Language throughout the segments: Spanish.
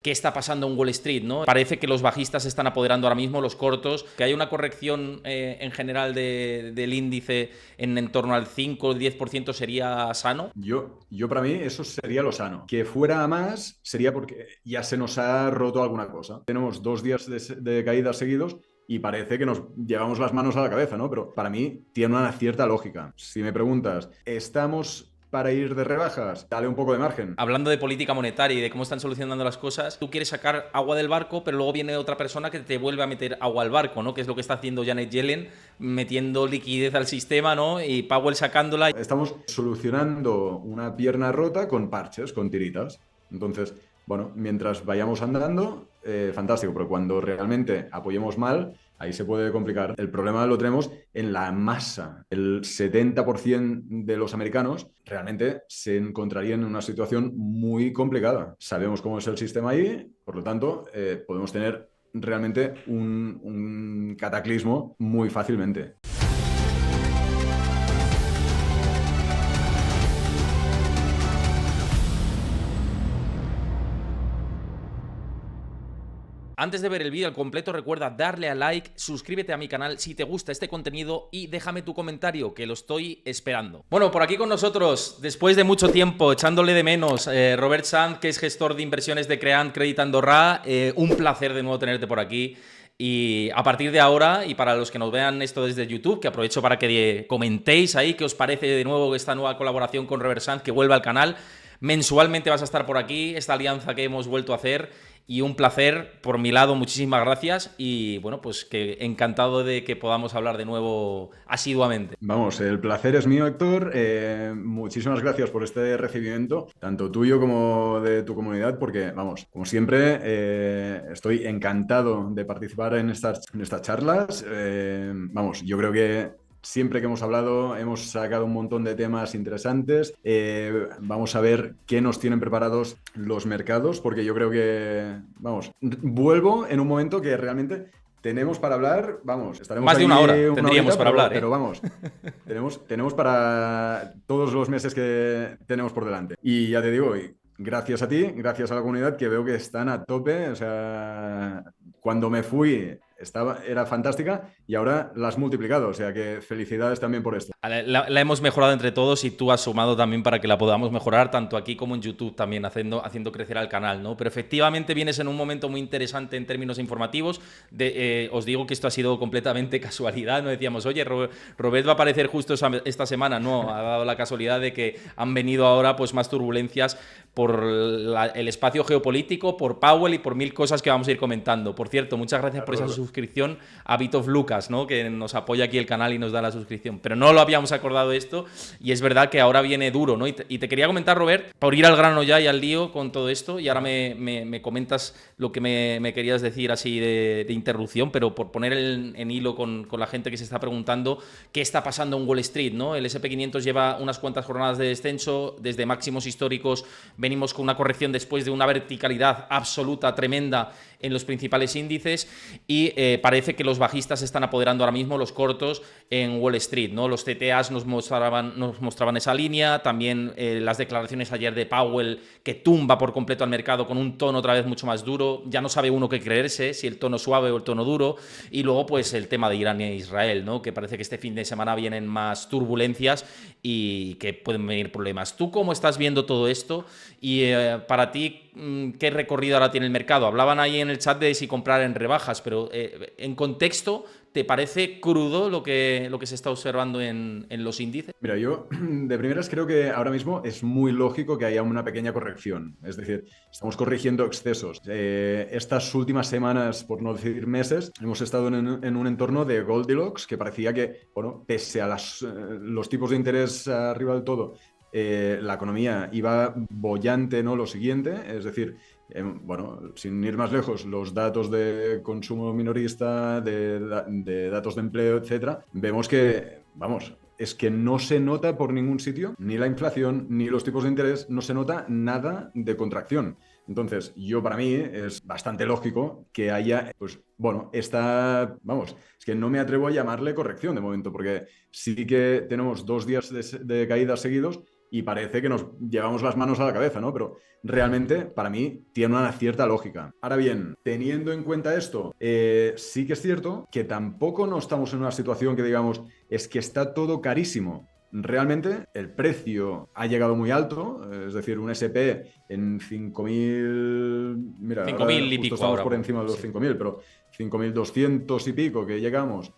qué está pasando en Wall Street, ¿no? Parece que los bajistas se están apoderando ahora mismo, los cortos, que hay una corrección en general del índice en torno al 5 o 10% sería sano. Yo para mí eso sería lo sano. Que fuera a más sería porque ya se nos ha roto alguna cosa. Tenemos 2 días de caídas seguidos y parece que nos llevamos las manos a la cabeza, ¿no? Pero para mí tiene una cierta lógica. Si me preguntas, ¿estamos para ir de rebajas? Dale un poco de margen. Hablando de política monetaria y de cómo están solucionando las cosas, tú quieres sacar agua del barco, pero luego viene otra persona que te vuelve a meter agua al barco, ¿no? Que es lo que está haciendo Janet Yellen, metiendo liquidez al sistema, ¿no? Y Powell sacándola. Estamos solucionando una pierna rota con parches, con tiritas. Entonces, bueno, mientras vayamos andando, fantástico, pero cuando realmente apoyemos mal, ahí se puede complicar. El problema lo tenemos en la masa. El 70% de los americanos realmente se encontrarían en una situación muy complicada. Sabemos cómo es el sistema ahí, por lo tanto, podemos tener realmente un cataclismo muy fácilmente. Antes de ver el vídeo al completo, recuerda darle a like, suscríbete a mi canal si te gusta este contenido y déjame tu comentario, que lo estoy esperando. Bueno, por aquí con nosotros, después de mucho tiempo, echándole de menos, Robert Sanz, que es gestor de inversiones de Creant Credit Andorra. Un placer de nuevo tenerte por aquí. Y a partir de ahora, y para los que nos vean esto desde YouTube, que aprovecho para que comentéis ahí qué os parece de nuevo esta nueva colaboración con Robert Sanz, que vuelva al canal. Mensualmente vas a estar por aquí, esta alianza que hemos vuelto a hacer, y un placer por mi lado, muchísimas gracias, y bueno, pues que encantado de que podamos hablar de nuevo asiduamente. Vamos, el placer es mío, Héctor. Muchísimas gracias por este recibimiento, tanto tuyo como de tu comunidad, porque, vamos, como siempre, estoy encantado de participar en estas charlas. Vamos, yo creo que siempre que hemos hablado hemos sacado un montón de temas interesantes. Vamos a ver qué nos tienen preparados los mercados, porque yo creo que, vamos, vuelvo en un momento que realmente tenemos para hablar, vamos, estaremos Más de una aquí hora una tendríamos horita, para pero, hablar, pero ¿eh? vamos, tenemos para todos los meses que tenemos por delante. Y ya te digo, y gracias a ti, gracias a la comunidad que veo que están a tope. O sea, cuando me fui era fantástica y ahora la has multiplicado. O sea que felicidades también por esto. La hemos mejorado entre todos y tú has sumado también para que la podamos mejorar tanto aquí como en YouTube también, haciendo crecer al canal, ¿no? Pero efectivamente vienes en un momento muy interesante en términos informativos. Os digo que esto ha sido completamente casualidad. No decíamos, oye, Robert va a aparecer justo esta semana. No, ha dado la casualidad de que han venido ahora pues más turbulencias por el espacio geopolítico, por Powell y por mil cosas que vamos a ir comentando. Por cierto, muchas gracias por esa suscripción a Bit of Lucas, ¿no? Que nos apoya aquí el canal y nos da la suscripción. Pero no lo habíamos acordado esto y es verdad que ahora viene duro, ¿no? Y te quería comentar, Robert, por ir al grano ya y al lío con todo esto, y ahora me comentas lo que me querías decir así de interrupción, pero por poner en hilo con la gente que se está preguntando qué está pasando en Wall Street, ¿no? El S&P 500 lleva unas cuantas jornadas de descenso, desde máximos históricos venimos con una corrección después de una verticalidad absoluta, tremenda en los principales índices, y parece que los bajistas se están apoderando ahora mismo, los cortos, en Wall Street, ¿no? Los CTAs nos mostraban esa línea, también las declaraciones ayer de Powell, que tumba por completo al mercado con un tono otra vez mucho más duro. Ya no sabe uno qué creerse, si el tono suave o el tono duro. Y luego pues el tema de Irán e Israel, ¿no? Que parece que este fin de semana vienen más turbulencias y que pueden venir problemas. ¿Tú cómo estás viendo todo esto? Y para ti, ¿qué recorrido ahora tiene el mercado? Hablaban ahí en el chat de si comprar en rebajas, pero en contexto, ¿te parece crudo lo que se está observando en los índices? Mira, yo de primeras creo que ahora mismo es muy lógico que haya una pequeña corrección. Es decir, estamos corrigiendo excesos. Estas últimas semanas, por no decir meses, hemos estado en un entorno de Goldilocks que parecía que, bueno, pese a los tipos de interés arriba del todo, la economía iba bollante, ¿no? Lo siguiente, es decir, bueno, sin ir más lejos, los datos de consumo minorista, de datos de empleo, etcétera, vemos que, vamos, es que no se nota por ningún sitio, ni la inflación, ni los tipos de interés, no se nota nada de contracción. Entonces, para mí es bastante lógico que haya, pues, bueno, vamos, es que no me atrevo a llamarle corrección de momento, porque sí que tenemos 2 días de caídas seguidos, y parece que nos llevamos las manos a la cabeza, ¿no? Pero realmente, para mí, tiene una cierta lógica. Ahora bien, teniendo en cuenta esto, sí que es cierto que tampoco no estamos en una situación que digamos, es que está todo carísimo. Realmente el precio ha llegado muy alto, es decir, un SP en 5.000, mira, cinco ahora mil y justo pico estamos ahora. por encima de los Sí. 5.000, pero 5.200 y pico que llegamos,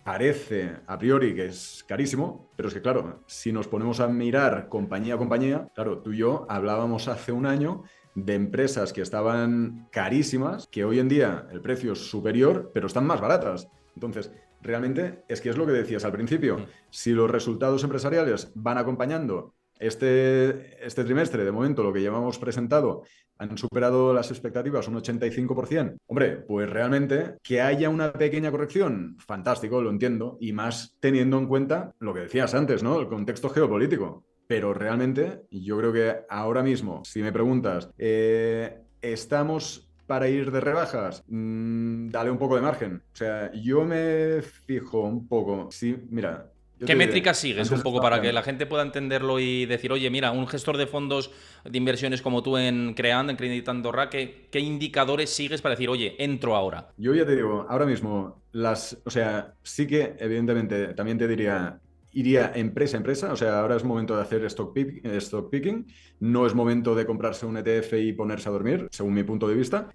parece a priori que es carísimo, pero es que claro, si nos ponemos a mirar compañía a compañía, claro, tú y yo hablábamos hace un año de empresas que estaban carísimas, que hoy en día el precio es superior, pero están más baratas. Entonces, realmente es que es lo que decías al principio. Si los resultados empresariales van acompañando este trimestre, de momento, lo que llevamos presentado, han superado las expectativas un 85%. Hombre, pues realmente que haya una pequeña corrección, fantástico, lo entiendo, y más teniendo en cuenta lo que decías antes, ¿no? El contexto geopolítico. Pero realmente, yo creo que ahora mismo, si me preguntas, ¿estamos para ir de rebajas? Dale un poco de margen. O sea, yo me fijo un poco. Sí, mira, yo ¿Qué te diré, métricas sigues antes un poco estaba para que la mirando. gente pueda entenderlo y decir, oye, mira, un gestor de fondos de inversiones como tú en Creando, en Credit Andorra, ¿qué indicadores sigues para decir, oye, entro ahora? Yo ya te digo, ahora mismo, o sea, sí que evidentemente también te diría, iría empresa a empresa, o sea, ahora es momento de hacer stock picking, no es momento de comprarse un ETF y ponerse a dormir, según mi punto de vista,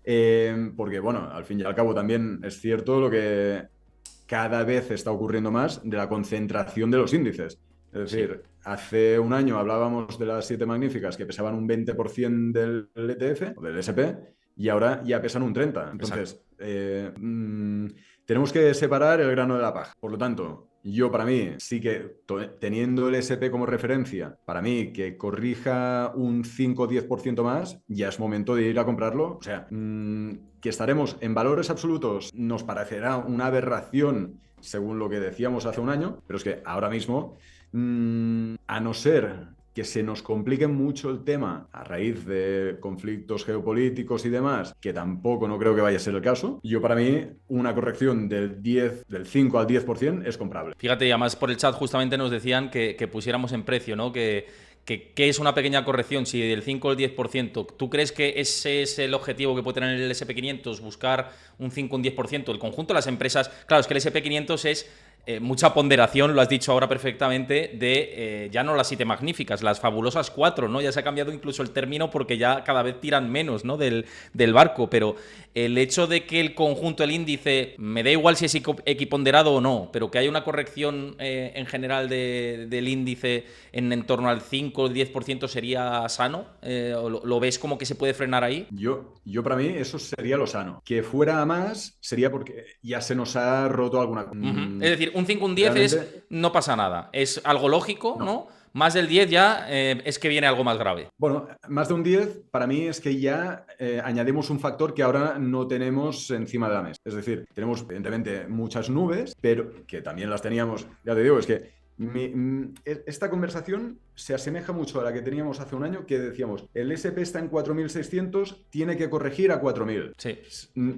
porque bueno, al fin y al cabo también es cierto lo que cada vez está ocurriendo más de la concentración de los índices. Es Sí, decir, hace un año hablábamos de las siete magníficas que pesaban un 20% del ETF o del SP y ahora ya pesan un 30%. exacto. Entonces, tenemos que separar el grano de la paja. Por lo tanto, yo para mí sí que teniendo el SP como referencia, para mí que corrija un 5 o 10% más, ya es momento de ir a comprarlo. O sea, que estaremos en valores absolutos nos parecerá una aberración según lo que decíamos hace un año, pero es que ahora mismo, a no ser que se nos complique mucho el tema a raíz de conflictos geopolíticos y demás, que tampoco no creo que vaya a ser el caso, yo para mí una corrección del 5 al 10% es comprable. Fíjate, y además por el chat justamente nos decían que pusiéramos en precio, ¿no? Que es una pequeña corrección, si del 5 o el 10%. ¿Tú crees que ese es el objetivo que puede tener el SP500, buscar un 5 o un 10%? El conjunto de las empresas, claro, es que el SP500 es mucha ponderación, lo has dicho ahora perfectamente, de ya no las siete magníficas, las fabulosas cuatro, ¿no? Ya se ha cambiado incluso el término porque ya cada vez tiran menos, ¿no? Del barco, pero el hecho de que el conjunto, el índice, me da igual si es equiponderado o no, pero que haya una corrección en general del índice en torno al 5 o 10% sería sano, ¿o lo ves como que se puede frenar ahí? Yo para mí eso sería lo sano. Que fuera a más sería porque ya se nos ha roto alguna... Ujú. Es decir, un 5 o un 10 es realmente, no pasa nada, es algo lógico, no. ¿no? Más del 10 ya es que viene algo más grave. Bueno, más de un 10 para mí es que ya añadimos un factor que ahora no tenemos encima de la mesa. Es decir, tenemos evidentemente muchas nubes, pero que también las teníamos, ya te digo, es que esta conversación se asemeja mucho a la que teníamos hace un año, que decíamos, el SP está en 4.600, tiene que corregir a 4.000. Sí,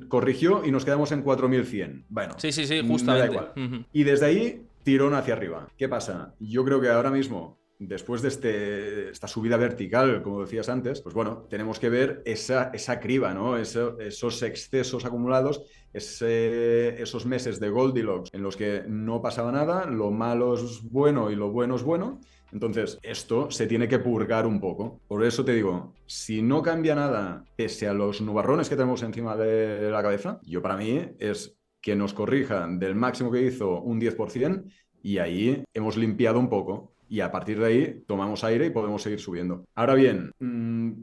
Corrigió y nos quedamos en 4.100. Bueno, sí, sí, sí, me da justamente. igual. Ujú. Y desde ahí, tirón hacia arriba. ¿Qué pasa? Yo creo que ahora mismo después de esta subida vertical, como decías antes, pues bueno, tenemos que ver esa criba, ¿no? Esos excesos acumulados, esos meses de Goldilocks en los que no pasaba nada, lo malo es bueno y lo bueno es bueno. Entonces, esto se tiene que purgar un poco. Por eso te digo, si no cambia nada, pese a los nubarrones que tenemos encima de la cabeza, yo para mí es que nos corrijan del máximo que hizo un 10% y ahí hemos limpiado un poco. Y a partir de ahí tomamos aire y podemos seguir subiendo. Ahora bien,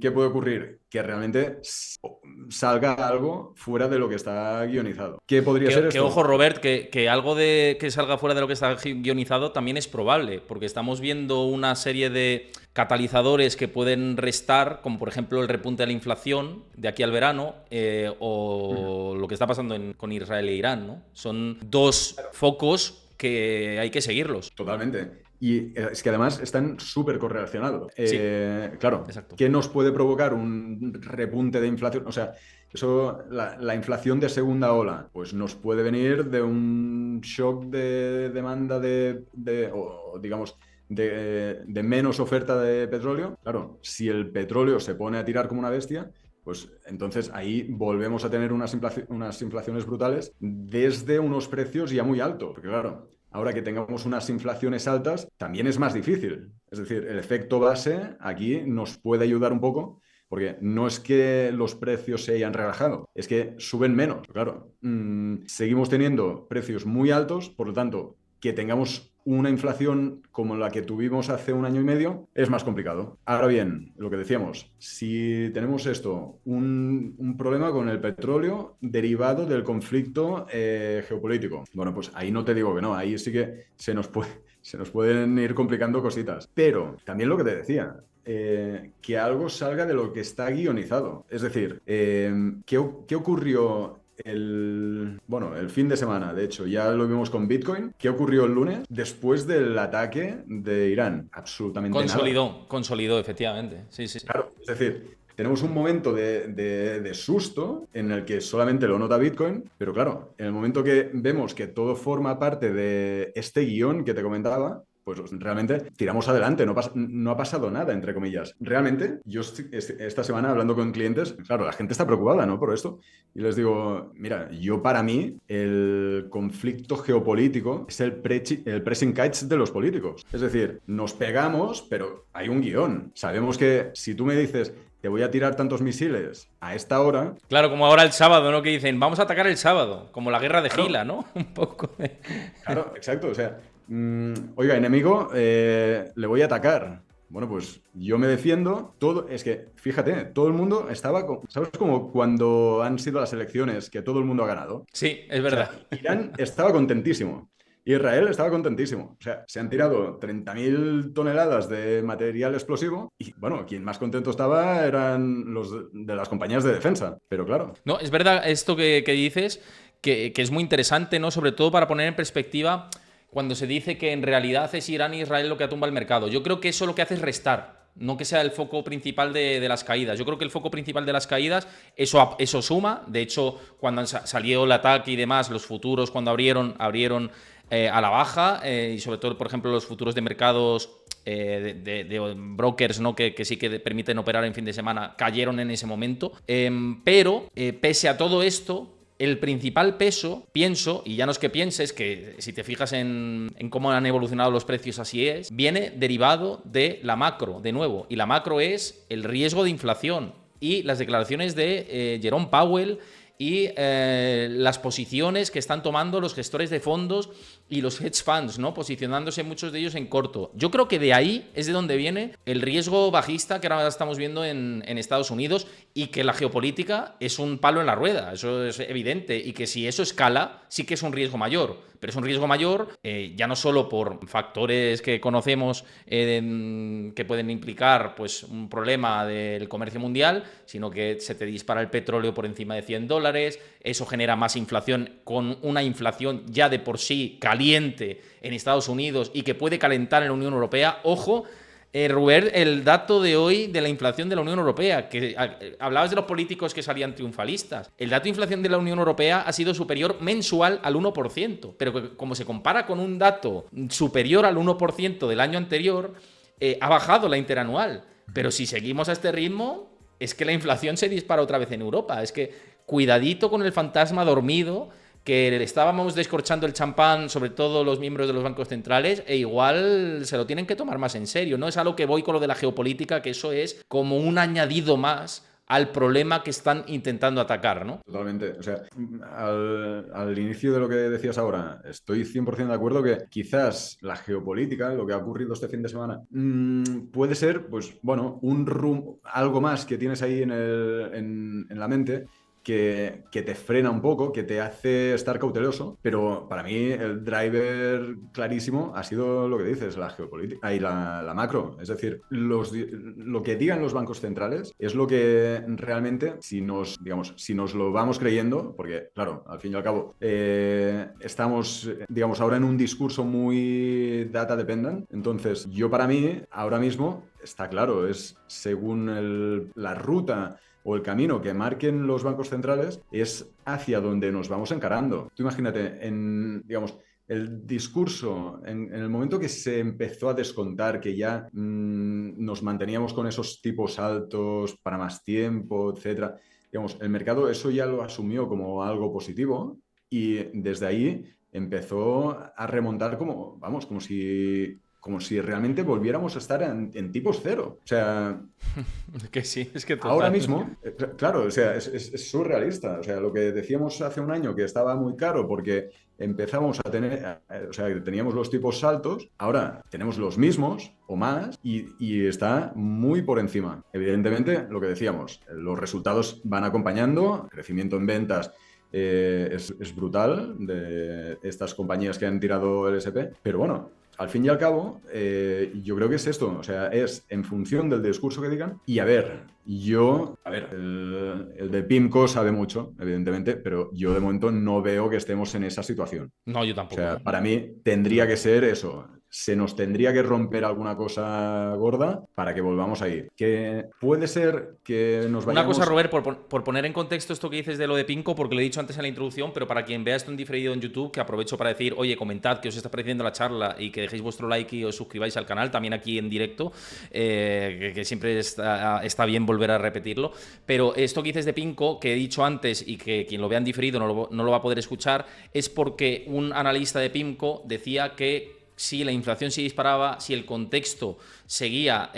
¿qué puede ocurrir? Que realmente salga algo fuera de lo que está guionizado. ¿Qué podría ser Que ojo, esto? Robert, que algo de que salga fuera de lo que está guionizado también es probable, porque estamos viendo una serie de catalizadores que pueden restar, como por ejemplo el repunte de la inflación de aquí al verano, o lo que está pasando con Israel e Irán, ¿no? Son dos focos que hay que seguirlos. Totalmente. Y es que además están súper correlacionados. Sí, Claro, exacto. ¿qué nos puede provocar un repunte de inflación? O sea, eso, la inflación de segunda ola, pues nos puede venir de un shock de demanda o digamos, de menos oferta de petróleo, claro, si el petróleo se pone a tirar como una bestia, pues entonces ahí volvemos a tener unas inflaciones brutales desde unos precios ya muy altos. Porque claro, ahora que tengamos unas inflaciones altas, también es más difícil. Es decir, el efecto base aquí nos puede ayudar un poco, porque no es que los precios se hayan relajado, es que suben menos. Claro, seguimos teniendo precios muy altos, por lo tanto, que tengamos una inflación como la que tuvimos hace un año y medio es más complicado. Ahora bien, lo que decíamos, si tenemos esto, un problema con el petróleo derivado del conflicto geopolítico, bueno, pues ahí no te digo que no, ahí sí que se nos pueden ir complicando cositas. Pero también lo que te decía, que algo salga de lo que está guionizado. Es decir, ¿qué ocurrió el fin de semana? De hecho, ya lo vimos con Bitcoin. ¿Qué ocurrió el lunes después del ataque de Irán? Absolutamente nada. Consolidó, efectivamente. Sí, sí, sí. Claro, es decir, tenemos un momento de susto en el que solamente lo nota Bitcoin, pero claro, en el momento que vemos que todo forma parte de este guión que te comentaba, pues realmente tiramos adelante, no ha pasado nada, entre comillas. Realmente, yo esta semana hablando con clientes, claro, la gente está preocupada, ¿no? Por esto. Y les digo, mira, para mí, el conflicto geopolítico es el pressing catch de los políticos. Es decir, nos pegamos, pero hay un guión. Sabemos que si tú me dices, te voy a tirar tantos misiles a esta hora. Claro, como ahora el sábado, ¿no? Que dicen, vamos a atacar el sábado, como la guerra de Claro, Gila, ¿no? Un poco. claro, exacto. O sea, oiga, enemigo, le voy a atacar. Bueno, pues yo me defiendo. Todo, es que, fíjate, todo el mundo estaba, ¿sabes? Como cuando han sido las elecciones, que todo el mundo ha ganado. Sí, es O sea, verdad. Irán estaba contentísimo. Israel estaba contentísimo. O sea, se han tirado 30.000 toneladas de material explosivo y, bueno, quien más contento estaba eran los de las compañías de defensa. Pero claro, No, es verdad esto que dices, que es muy interesante, ¿no? Sobre todo para poner en perspectiva cuando se dice que en realidad es Irán y Israel lo que atumba el mercado. Yo creo que eso lo que hace es restar, no que sea el foco principal de las caídas. Yo creo que el foco principal de las caídas, eso suma. De hecho, cuando salió el ataque y demás, los futuros cuando abrieron a la baja, y sobre todo, por ejemplo, los futuros de mercados de brokers, ¿no? Que sí que permiten operar en fin de semana, cayeron en ese momento. Pero pese a todo esto, el principal peso, pienso, y ya no es que pienses, que si te fijas en cómo han evolucionado los precios, así es, viene derivado de la macro, de nuevo. Y la macro es el riesgo de inflación y las declaraciones de Jerome Powell y las posiciones que están tomando los gestores de fondos y los hedge funds, ¿no? Posicionándose muchos de ellos en corto. Yo creo que de ahí es de donde viene el riesgo bajista que ahora estamos viendo en Estados Unidos, y que la geopolítica es un palo en la rueda, eso es evidente, y que si eso escala, sí que es un riesgo mayor. Pero es un riesgo mayor ya no solo por factores que conocemos que pueden implicar pues, un problema del comercio mundial, sino que se te dispara el petróleo por encima de $100, eso genera más inflación, con una inflación ya de por sí caliente en Estados Unidos y que puede calentar en la Unión Europea. Ojo, Rubén, el dato de hoy de la inflación de la Unión Europea, que hablabas de los políticos que salían triunfalistas. El dato de inflación de la Unión Europea ha sido superior mensual al 1%, pero que, como se compara con un dato superior al 1% del año anterior, ha bajado la interanual. Pero si seguimos a este ritmo, es que la inflación se dispara otra vez en Europa. Es que cuidadito con el fantasma dormido, que le estábamos descorchando el champán, sobre todo los miembros de los bancos centrales, e igual se lo tienen que tomar más en serio. No es a lo que voy con lo de la geopolítica, que eso es como un añadido más al problema que están intentando atacar, ¿no? totalmente. O sea, al inicio de lo que decías ahora, estoy 100% de acuerdo que quizás la geopolítica, lo que ha ocurrido este fin de semana, puede ser, pues, bueno, algo más que tienes ahí en la mente, que te frena un poco, que te hace estar cauteloso, pero para mí el driver clarísimo ha sido lo que dices, la geopolítica y la macro. Es decir, lo que digan los bancos centrales es lo que realmente, digamos, si nos lo vamos creyendo, porque claro, al fin y al cabo, estamos, digamos, ahora en un discurso muy data dependent. Entonces, para mí, ahora mismo, está claro, es según la ruta o el camino que marquen los bancos centrales, es hacia donde nos vamos encarando. Tú imagínate, digamos, el discurso, en el momento que se empezó a descontar, que ya nos manteníamos con esos tipos altos para más tiempo, etcétera, digamos, el mercado eso ya lo asumió como algo positivo y desde ahí empezó a remontar como, vamos, como si realmente volviéramos a estar en tipos cero. O sea, Que sí, es que ahora total. mismo, claro, o sea, es surrealista. O sea, lo que decíamos hace un año que estaba muy caro porque empezamos a tener, o sea, que teníamos los tipos altos, ahora tenemos los mismos o más y está muy por encima. Evidentemente, lo que decíamos, los resultados van acompañando, crecimiento en ventas. Es brutal de estas compañías que han tirado el SP, pero bueno, al fin y al cabo, yo creo que es esto, o sea, es en función del discurso que digan. Y a ver, el de PIMCO sabe mucho, evidentemente, pero yo de momento no veo que estemos en esa situación. No, yo O tampoco, sea, ¿eh? para mí Yo tendría que tampoco. ser eso. Se nos tendría que romper alguna cosa gorda para que volvamos a ir. Que puede ser que nos Una cosa, vayamos. Robert, por poner en contexto esto que dices de lo de Pinco, porque lo he dicho antes en la introducción, pero para quien vea esto en diferido en YouTube, que aprovecho para decir, oye, comentad que os está pareciendo la charla y que dejéis vuestro like y os suscribáis al canal, también aquí en directo, que siempre está bien volver a repetirlo. Pero esto que dices de Pinco, que he dicho antes y que quien lo vea en diferido no lo va a poder escuchar, es porque un analista de Pinco decía que si la inflación se disparaba, si el contexto seguía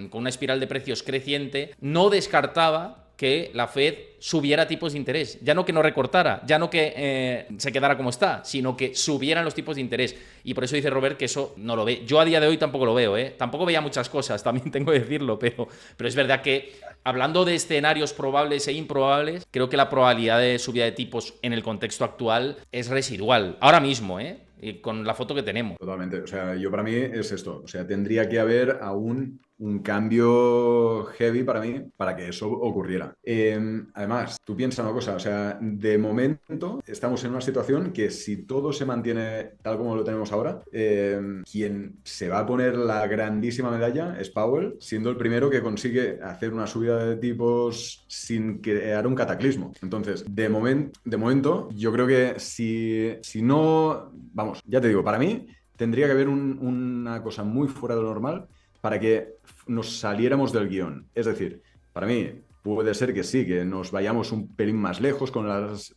con una espiral de precios creciente, no descartaba que la Fed subiera tipos de interés. Ya no que no recortara, ya no que se quedara como está, sino que subieran los tipos de interés. Y por eso dice Robert que eso no lo ve. Yo a día de hoy tampoco lo veo, ¿eh? Tampoco veía muchas cosas, también tengo que decirlo, pero es verdad que hablando de escenarios probables e improbables, creo que la probabilidad de subida de tipos en el contexto actual es residual. Ahora mismo, ¿eh? Y con la foto que tenemos. Totalmente. O sea, yo para mí es esto. O sea, tendría que haber aún un cambio heavy para mí para que eso ocurriera. Además, tú piensas una cosa, o sea, de momento estamos en una situación que si todo se mantiene tal como lo tenemos ahora, quien se va a poner la grandísima medalla es Powell, siendo el primero que consigue hacer una subida de tipos sin crear un cataclismo. Entonces, de momento, yo creo que si no, vamos, ya te digo, para mí tendría que haber una cosa muy fuera de lo normal para que nos saliéramos del guión. Es decir, para mí puede ser que sí, que nos vayamos un pelín más lejos con las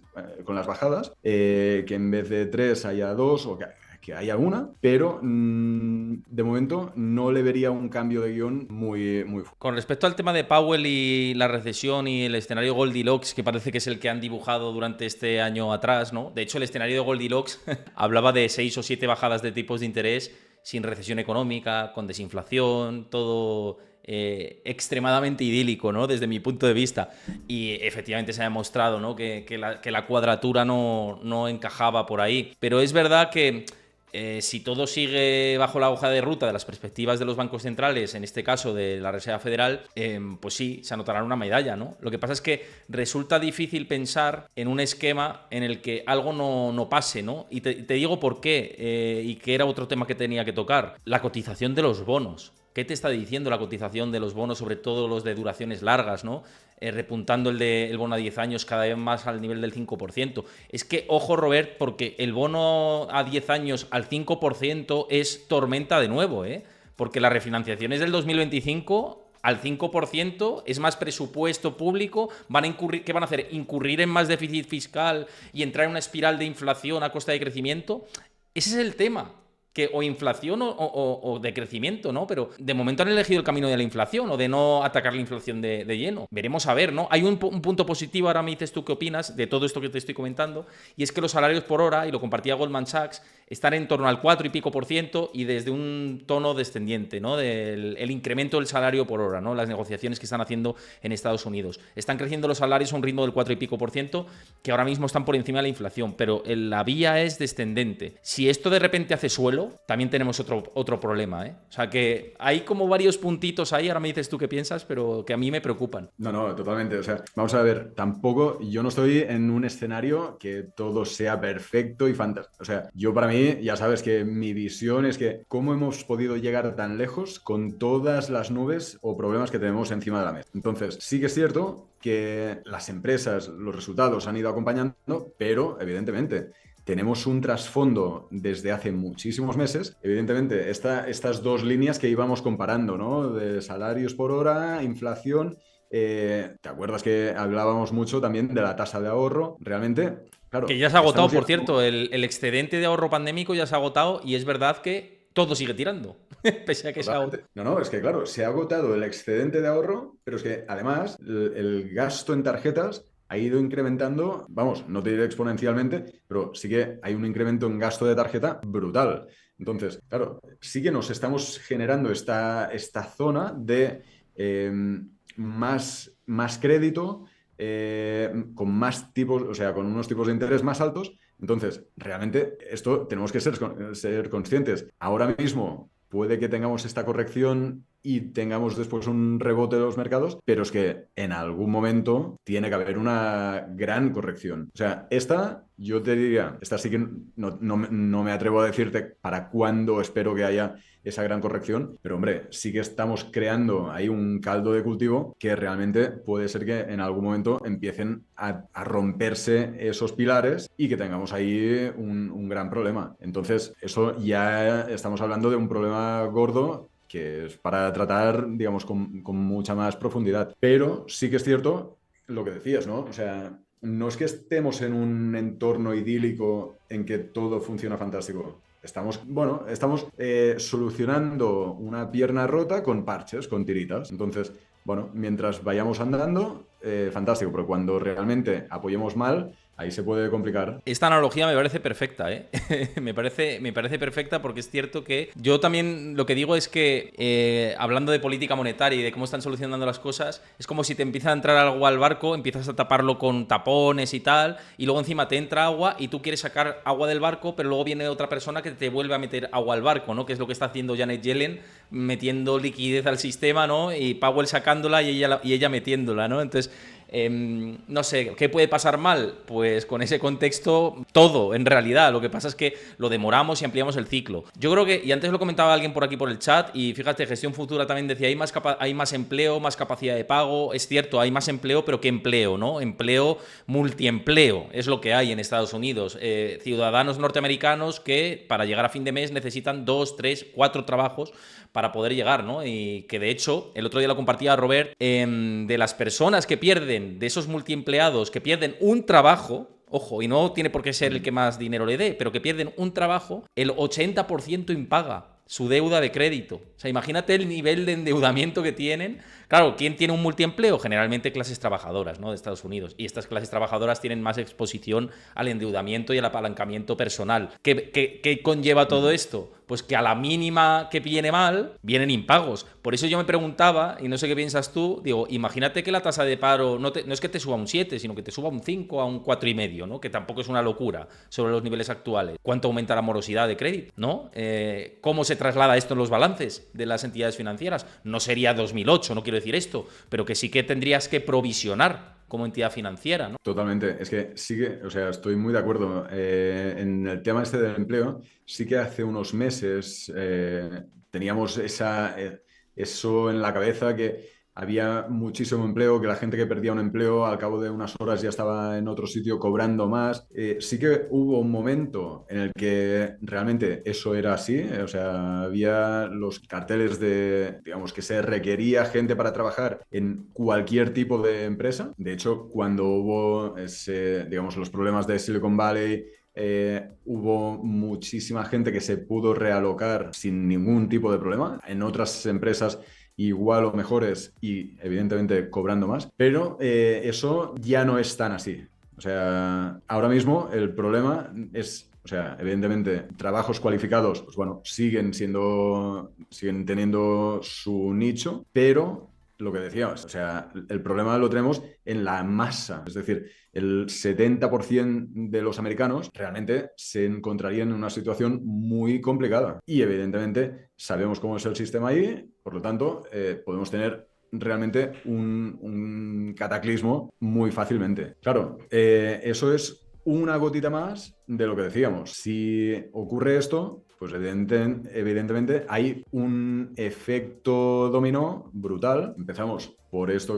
bajadas, que en vez de 3 haya 2 o que haya una, pero de momento no le vería un cambio de guión muy fuerte. Con respecto al tema de Powell y la recesión y el escenario Goldilocks, que parece que es el que han dibujado durante este año atrás, ¿no? De hecho, el escenario de Goldilocks hablaba de 6 o 7 bajadas de tipos de interés sin recesión económica, con desinflación, todo extremadamente idílico, ¿no? Desde mi punto de vista. Y efectivamente se ha demostrado, ¿no? Que la cuadratura no encajaba por ahí. Pero es verdad que si todo sigue bajo la hoja de ruta de las perspectivas de los bancos centrales, en este caso de la Reserva Federal, pues sí, se anotarán una medalla, ¿no? Lo que pasa es que resulta difícil pensar en un esquema en el que algo no pase, ¿no? Y te digo por qué, y que era otro tema que tenía que tocar, la cotización de los bonos. ¿Qué te está diciendo la cotización de los bonos, sobre todo los de duraciones largas, ¿no? Repuntando el bono a 10 años cada vez más al nivel del 5%. Es que, ojo, Robert, porque el bono a 10 años al 5% es tormenta de nuevo, ¿eh? Porque las refinanciaciones del 2025 al 5% es más presupuesto público, ¿qué van a hacer? ¿Incurrir en más déficit fiscal y entrar en una espiral de inflación a costa de crecimiento? Ese es el tema. Que o inflación o de crecimiento, ¿no? Pero de momento han elegido el camino de la inflación o de no atacar la inflación de lleno. Veremos a ver, ¿no? Hay un punto positivo, ahora me dices tú qué opinas de todo esto que te estoy comentando, y es que los salarios por hora, y lo compartía Goldman Sachs, están en torno al 4 y pico por ciento y desde un tono descendiente, ¿no? El incremento del salario por hora, ¿no? Las negociaciones que están haciendo en Estados Unidos. Están creciendo los salarios a un ritmo del 4 y pico por ciento, que ahora mismo están por encima de la inflación, pero la vía es descendente. Si esto de repente hace suelo, también tenemos otro problema, ¿eh? O sea que hay como varios puntitos ahí, ahora me dices tú qué piensas, pero que a mí me preocupan. No, totalmente. O sea, vamos a ver, tampoco, yo no estoy en un escenario que todo sea perfecto y fantástico. O sea, yo para mí, ya sabes que mi visión es que cómo hemos podido llegar tan lejos con todas las nubes o problemas que tenemos encima de la mesa. Entonces, sí que es cierto que las empresas, los resultados han ido acompañando, pero evidentemente tenemos un trasfondo desde hace muchísimos meses. Evidentemente, estas dos líneas que íbamos comparando, ¿no? De salarios por hora, inflación. ¿Te acuerdas que hablábamos mucho también de la tasa de ahorro? Realmente, Que claro, ya se ha agotado, estamos por llegando... cierto, el excedente de ahorro pandémico ya se ha agotado y es verdad que todo sigue tirando, pese a que se ha agotado. Totalmente. No, no, es que claro, se ha agotado el excedente de ahorro, pero es que además el gasto en tarjetas ha ido incrementando, vamos, no te diré exponencialmente, pero sí que hay un incremento en gasto de tarjeta brutal. Entonces, claro, sí que nos estamos generando esta zona de eh, más crédito, con más tipos, o sea, con unos tipos de interés más altos. Entonces, realmente esto tenemos que ser conscientes. Ahora mismo puede que tengamos esta corrección y tengamos después un rebote de los mercados, pero es que en algún momento tiene que haber una gran corrección. O sea, esta, yo te diría, esta sí que no me atrevo a decirte para cuándo espero que haya esa gran corrección, pero hombre, sí que estamos creando ahí un caldo de cultivo que realmente puede ser que en algún momento empiecen a romperse esos pilares y que tengamos ahí un gran problema. Entonces, eso ya estamos hablando de un problema gordo que es para tratar, digamos, con mucha más profundidad. Pero sí que es cierto lo que decías, ¿no? O sea, no es que estemos en un entorno idílico en que todo funciona fantástico. Estamos, bueno, estamos solucionando una pierna rota con parches, con tiritas. Entonces, bueno, mientras vayamos andando, fantástico, pero cuando realmente apoyemos mal, ahí se puede complicar. Esta analogía me parece perfecta, ¿eh? me parece perfecta porque es cierto que yo también lo que digo es que hablando de política monetaria y de cómo están solucionando las cosas, es como si te empieza a entrar agua al barco, empiezas a taparlo con tapones y tal, y luego encima te entra agua y tú quieres sacar agua del barco, pero luego viene otra persona que te vuelve a meter agua al barco, ¿no? Que es lo que está haciendo Janet Yellen, metiendo liquidez al sistema, ¿no? Y Powell sacándola y ella metiéndola, ¿no? Entonces, no sé, ¿qué puede pasar mal? Pues con ese contexto, todo, en realidad. Lo que pasa es que lo demoramos y ampliamos el ciclo. Yo creo que, y antes lo comentaba alguien por aquí por el chat, y fíjate, Gestión Futura también decía, hay más empleo, más capacidad de pago. Es cierto, hay más empleo, pero ¿qué empleo, no? Empleo, multiempleo, es lo que hay en Estados Unidos. Ciudadanos norteamericanos que para llegar a fin de mes necesitan 2, 3, 4 trabajos para poder llegar, ¿no? Y que de hecho, el otro día lo compartía Robert, de las personas que pierden, de esos multiempleados que pierden un trabajo, ojo, y no tiene por qué ser el que más dinero le dé, pero que pierden un trabajo, el 80% impaga su deuda de crédito. O sea, imagínate el nivel de endeudamiento que tienen. Claro, ¿quién tiene un multiempleo? Generalmente clases trabajadoras, ¿no? De Estados Unidos. Y estas clases trabajadoras tienen más exposición al endeudamiento y al apalancamiento personal. ¿Qué conlleva todo esto? Pues que a la mínima que viene mal, vienen impagos. Por eso yo me preguntaba, y no sé qué piensas tú, digo, imagínate que la tasa de paro no es que te suba a un 7, sino que te suba a un 5, a un 4,5, ¿no? Que tampoco es una locura sobre los niveles actuales. ¿Cuánto aumenta la morosidad de crédito? ¿No? ¿Cómo se traslada esto en los balances de las entidades financieras? No sería 2008, no quiero decir esto, pero que sí que tendrías que provisionar como entidad financiera, ¿no? Totalmente, es que sí que, o sea, estoy muy de acuerdo. En el tema este del empleo, sí que hace unos meses teníamos eso en la cabeza, que había muchísimo empleo, que la gente que perdía un empleo al cabo de unas horas ya estaba en otro sitio cobrando más. Sí que hubo un momento en el que realmente eso era así, o sea, había los carteles de, digamos, que se requería gente para trabajar en cualquier tipo de empresa. De hecho, cuando hubo digamos, los problemas de Silicon Valley, hubo muchísima gente que se pudo realocar sin ningún tipo de problema en otras empresas igual o mejores y evidentemente cobrando más, pero eso ya no es tan así. O sea, ahora mismo el problema es, o sea, evidentemente trabajos cualificados, pues bueno, siguen teniendo su nicho, pero lo que decíamos, o sea, el problema lo tenemos en la masa, es decir, el 70% de los americanos realmente se encontrarían en una situación muy complicada. Y evidentemente sabemos cómo es el sistema ahí, por lo tanto, podemos tener realmente un cataclismo muy fácilmente. Claro, eso es una gotita más de lo que decíamos. Si ocurre esto, pues evidentemente hay un efecto dominó brutal. Empezamos por esto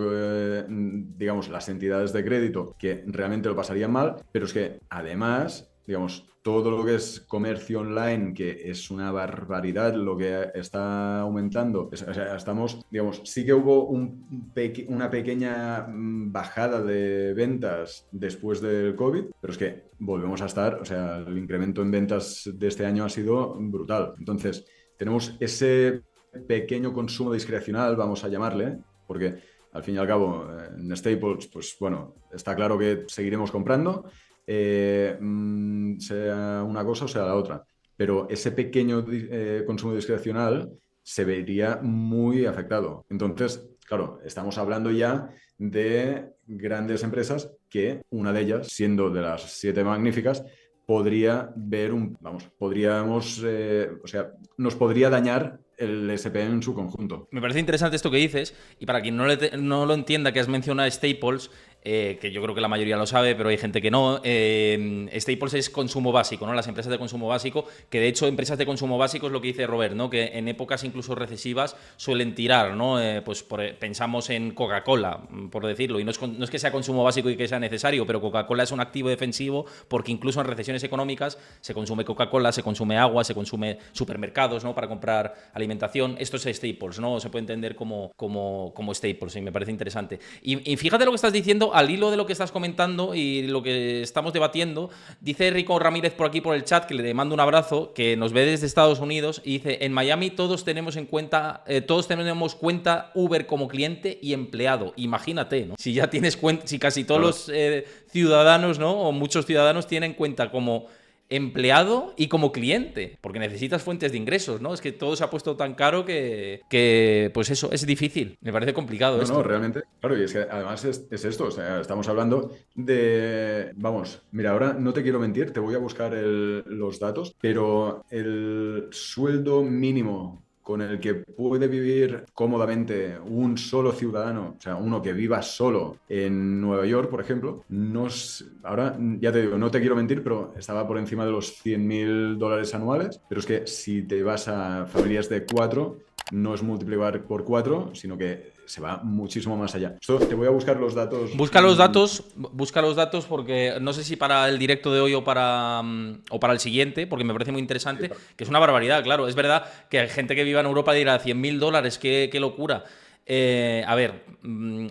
digamos, las entidades de crédito que realmente lo pasarían mal, pero es que además digamos, todo lo que es comercio online, que es una barbaridad lo que está aumentando. O sea, estamos, digamos, sí que hubo una pequeña bajada de ventas después del COVID, pero es que volvemos a estar, o sea, el incremento en ventas de este año ha sido brutal. Entonces, tenemos ese pequeño consumo discrecional, vamos a llamarle, porque al fin y al cabo, en Staples, pues bueno, está claro que seguiremos comprando, sea una cosa o sea la otra. Pero ese pequeño consumo discrecional se vería muy afectado. Entonces, claro, estamos hablando ya de grandes empresas que una de ellas, siendo de las siete magníficas, podría ver podríamos, o sea, nos podría dañar el SP en su conjunto. Me parece interesante esto que dices, y para quien no lo entienda, que has mencionado Staples, que yo creo que la mayoría lo sabe, pero hay gente que no. Staples es consumo básico, ¿no? Las empresas de consumo básico, que de hecho empresas de consumo básico es lo que dice Robert, ¿no? Que en épocas incluso recesivas suelen tirar, ¿no? Pensamos en Coca-Cola, por decirlo, y no es que sea consumo básico y que sea necesario, pero Coca-Cola es un activo defensivo porque incluso en recesiones económicas se consume Coca-Cola, se consume agua, se consume supermercados, ¿no? Para comprar alimentación. Esto es Staples, ¿no? Se puede entender como Staples, y me parece interesante. Y fíjate lo que estás diciendo, al hilo de lo que estás comentando y lo que estamos debatiendo, dice Rico Ramírez por aquí por el chat, que le mando un abrazo, que nos ve desde Estados Unidos, y dice: en Miami todos tenemos cuenta Uber como cliente y empleado. Imagínate, ¿no? Si ya tienes cuenta, si casi todos los ciudadanos, ¿no? O muchos ciudadanos tienen cuenta como empleado y como cliente, porque necesitas fuentes de ingresos, ¿no? Es que todo se ha puesto tan caro que pues eso, es difícil. Me parece complicado No, esto. realmente, claro, y es que además es esto, o sea, estamos hablando de, vamos, mira, ahora no te quiero mentir, te voy a buscar los datos, pero el sueldo mínimo con el que puede vivir cómodamente un solo ciudadano, o sea, uno que viva solo en Nueva York, por ejemplo, ahora ya te digo, no te quiero mentir, pero estaba por encima de los $100.000 anuales, pero es que si te vas a familias de cuatro, no es multiplicar por 4, sino que se va muchísimo más allá. Esto te voy a buscar los datos. Busca los datos porque no sé si para el directo de hoy o para el siguiente, porque me parece muy interesante, que es una barbaridad, claro. Es verdad que hay gente que viva en Europa dirá $100.000, qué locura. A ver,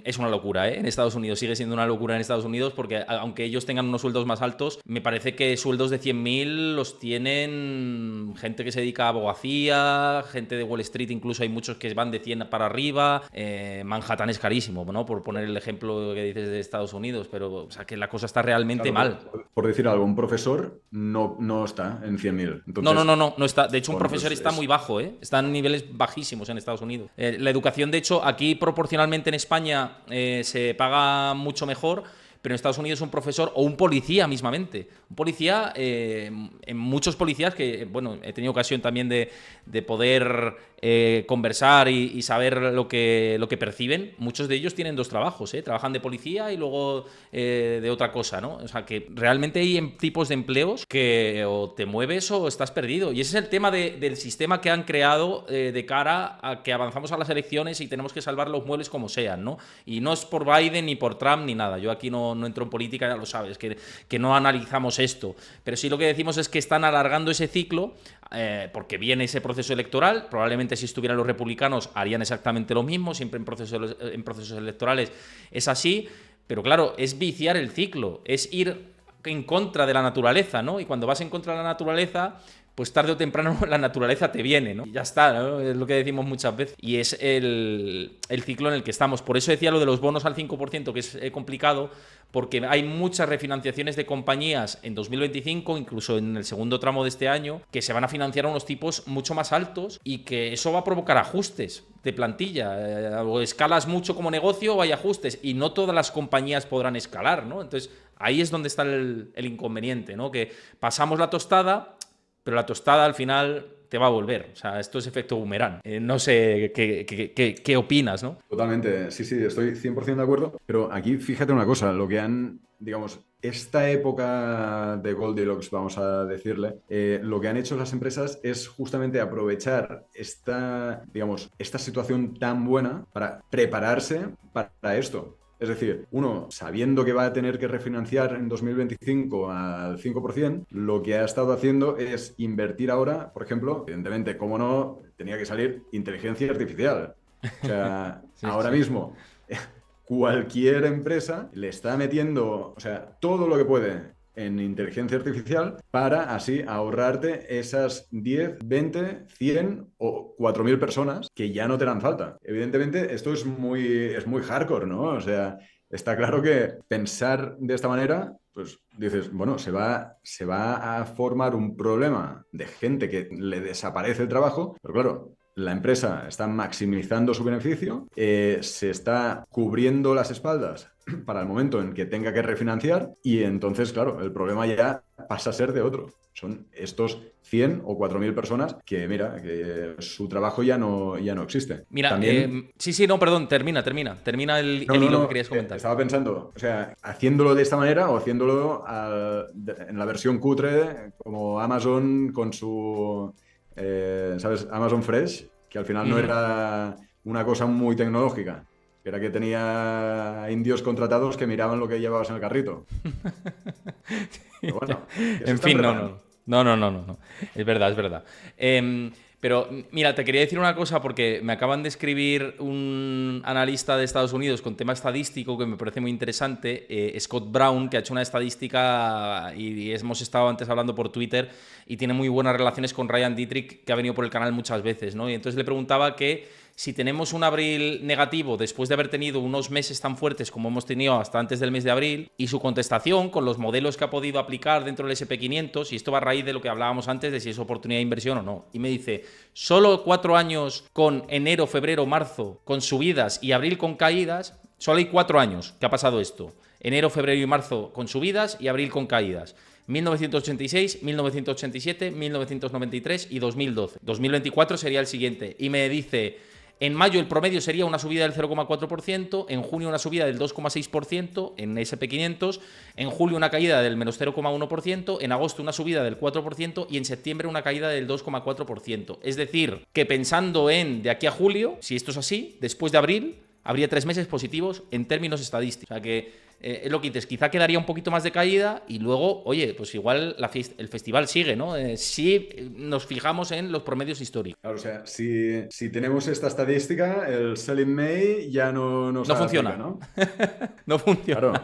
es una locura, ¿eh? En Estados Unidos sigue siendo una locura en Estados Unidos porque aunque ellos tengan unos sueldos más altos, me parece que sueldos de 100.000 los tienen gente que se dedica a abogacía, gente de Wall Street, incluso hay muchos que van de 100 para arriba. Manhattan es carísimo, ¿no? Por poner el ejemplo que dices de Estados Unidos, pero o sea, que la cosa está realmente mal. Por decir algo, un profesor no está en 100.000. Entonces, No está. De hecho, un bueno, profesor pues está muy bajo, ¿eh? Está en niveles bajísimos en Estados Unidos. La educación, de hecho, aquí proporcionalmente en España se paga mucho mejor, pero en Estados Unidos un profesor o un policía mismamente. Un policía, en muchos policías que, bueno, he tenido ocasión también de poder conversar y saber lo que perciben. Muchos de ellos tienen dos trabajos, ¿eh? Trabajan de policía y luego de otra cosa, ¿no? O sea, que realmente hay tipos de empleos que o te mueves o estás perdido. Y ese es el tema del sistema que han creado de cara a que avanzamos a las elecciones y tenemos que salvar los muebles como sean, ¿no? Y no es por Biden ni por Trump ni nada. Yo aquí no entro en política, ya lo sabes, que no analizamos esto. Pero sí lo que decimos es que están alargando ese ciclo porque viene ese electoral. Probablemente si estuvieran los republicanos harían exactamente lo mismo. Siempre en procesos electorales es así. Pero claro, es viciar el ciclo, es ir en contra de la naturaleza, ¿no? Y cuando vas en contra de la naturaleza, pues tarde o temprano la naturaleza te viene, ¿no? Y ya está, ¿no? Es lo que decimos muchas veces. Y es el ciclo en el que estamos. Por eso decía lo de los bonos al 5%, que es complicado, porque hay muchas refinanciaciones de compañías en 2025, incluso en el segundo tramo de este año, que se van a financiar a unos tipos mucho más altos y que eso va a provocar ajustes de plantilla. O escalas mucho como negocio o hay ajustes. Y no todas las compañías podrán escalar, ¿no? Entonces, ahí es donde está el inconveniente, ¿no? Que pasamos la tostada, pero la tostada al final te va a volver. O sea, esto es efecto boomerang. No sé qué opinas, ¿no? totalmente, sí, estoy 100% de acuerdo, pero aquí fíjate una cosa, lo que han, digamos, esta época de Goldilocks, vamos a decirle, lo que han hecho las empresas es justamente aprovechar digamos, esta situación tan buena para prepararse para esto. Es decir, uno, sabiendo que va a tener que refinanciar en 2025 al 5%, lo que ha estado haciendo es invertir ahora, por ejemplo, evidentemente, como no, tenía que salir inteligencia artificial. O sea, Sí, ahora sí. mismo cualquier empresa le está metiendo, o sea, todo lo que puede en inteligencia artificial para así ahorrarte esas 10, 20, 100 o 4.000 personas que ya no te harán falta. Evidentemente, esto es muy hardcore, ¿no? O sea, está claro que pensar de esta manera, pues dices, bueno, se va a formar un problema de gente que le desaparece el trabajo, pero claro, la empresa está maximizando su beneficio, se está cubriendo las espaldas para el momento en que tenga que refinanciar y entonces, claro, el problema ya pasa a ser de otro. Son estos 100 o 4.000 personas que, mira, que su trabajo ya no existe. Mira, También sí, sí, no, perdón, termina no, el no, hilo que no. querías comentar. Estaba pensando, o sea, haciéndolo de esta manera o haciéndolo en la versión cutre, como Amazon con su, ¿sabes? Amazon Fresh, que al final no Ujú. era una cosa muy tecnológica, que era que tenía indios contratados que miraban lo que llevabas en el carrito. Pero bueno, que se En están fin, no, preparando. no. No, no, no, no, no. Es verdad, es verdad. Pero mira, te quería decir una cosa porque me acaban de escribir un analista de Estados Unidos con tema estadístico que me parece muy interesante, Scott Brown, que ha hecho una estadística y hemos estado antes hablando por Twitter y tiene muy buenas relaciones con Ryan Dietrich, que ha venido por el canal muchas veces, ¿no? Y entonces le preguntaba que si tenemos un abril negativo después de haber tenido unos meses tan fuertes como hemos tenido hasta antes del mes de abril, y su contestación con los modelos que ha podido aplicar dentro del SP500, y esto va a raíz de lo que hablábamos antes de si es oportunidad de inversión o no. Y me dice, solo 4 años con enero, febrero, marzo con subidas y abril con caídas, solo hay 4 años que ha pasado esto. Enero, febrero y marzo con subidas y abril con caídas. 1986, 1987, 1993 y 2012. 2024 sería el siguiente. Y me dice, en mayo el promedio sería una subida del 0,4%, en junio una subida del 2,6% en SP500, en julio una caída del menos 0,1%, en agosto una subida del 4% y en septiembre una caída del 2,4%. Es decir, que pensando en de aquí a julio, si esto es así, después de abril habría 3 meses positivos en términos estadísticos. O sea que es lo que dices, quizá quedaría un poquito más de caída y luego, oye, pues igual el festival sigue, ¿no? Si nos fijamos en los promedios históricos. Claro, o sea, si tenemos esta estadística, el Sell in May ya no nos No aplica, funciona. ¿no? No funciona. Claro.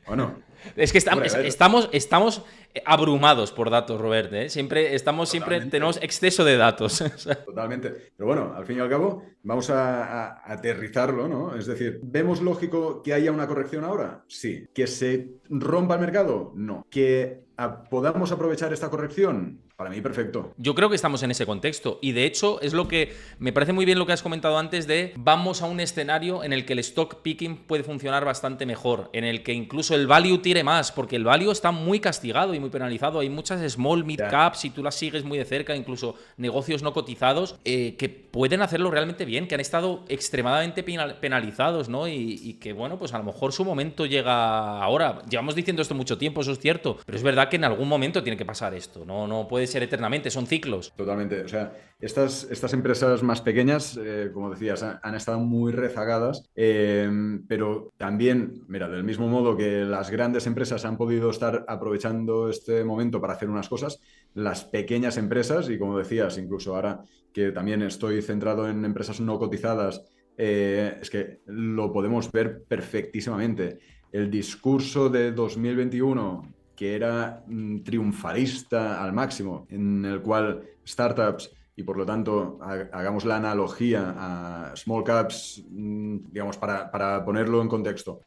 Bueno, Es que hombre, a ver, estamos abrumados por datos, Robert, ¿eh? Siempre tenemos totalmente. exceso de datos. O sea, Totalmente. Pero bueno, al fin y al cabo, vamos a aterrizarlo, ¿no? Es decir, ¿vemos lógico que haya una corrección ahora? Sí. ¿Que se rompa el mercado? No. ¿Que podamos aprovechar esta corrección? Para mí, perfecto. yo creo que estamos en ese contexto y de hecho es lo que me parece muy bien lo que has comentado antes de vamos a un escenario en el que el stock picking puede funcionar bastante mejor, en el que incluso el value tire más, porque el value está muy castigado y muy penalizado. Hay muchas small mid Ya. caps, si tú las sigues muy de cerca, incluso negocios no cotizados, que pueden hacerlo realmente bien, que han estado extremadamente penalizados, ¿no? Y que bueno, pues a lo mejor su momento llega ahora. Llevamos diciendo esto mucho tiempo, eso es cierto, pero es verdad que en algún momento tiene que pasar esto, no puede ser eternamente, son ciclos. Totalmente. O sea, estas empresas más pequeñas, como decías, han estado muy rezagadas, pero también, mira, del mismo modo que las grandes empresas han podido estar aprovechando este momento para hacer unas cosas, las pequeñas empresas, y como decías, incluso ahora que también estoy centrado en empresas no cotizadas, es que lo podemos ver perfectísimamente. El discurso de 2021 que era triunfalista al máximo, en el cual startups y por lo tanto hagamos la analogía a small caps, digamos, para ponerlo en contexto.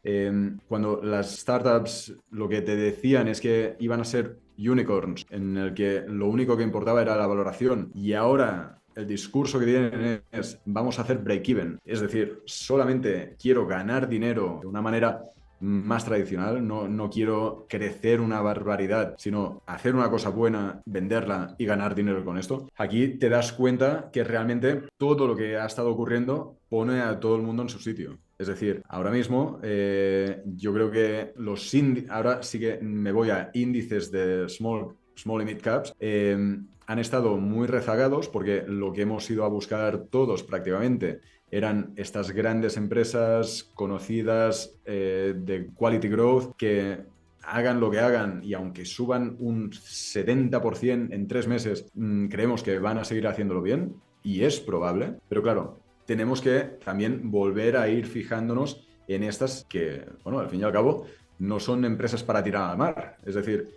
Cuando las startups lo que te decían es que iban a ser unicorns, en el que lo único que importaba era la valoración y ahora el discurso que tienen es vamos a hacer break-even, es decir, solamente quiero ganar dinero de una manera más tradicional, no quiero crecer una barbaridad, sino hacer una cosa buena, venderla y ganar dinero con esto. Aquí te das cuenta que realmente todo lo que ha estado ocurriendo pone a todo el mundo en su sitio. Es decir, ahora mismo yo creo que ahora sí que me voy a índices de small y mid caps, han estado muy rezagados porque lo que hemos ido a buscar todos prácticamente eran estas grandes empresas conocidas de quality growth que hagan lo que hagan y aunque suban un 70% en 3 meses, creemos que van a seguir haciéndolo bien y es probable, pero claro, tenemos que también volver a ir fijándonos en estas que, bueno, al fin y al cabo, no son empresas para tirar al mar. Es decir,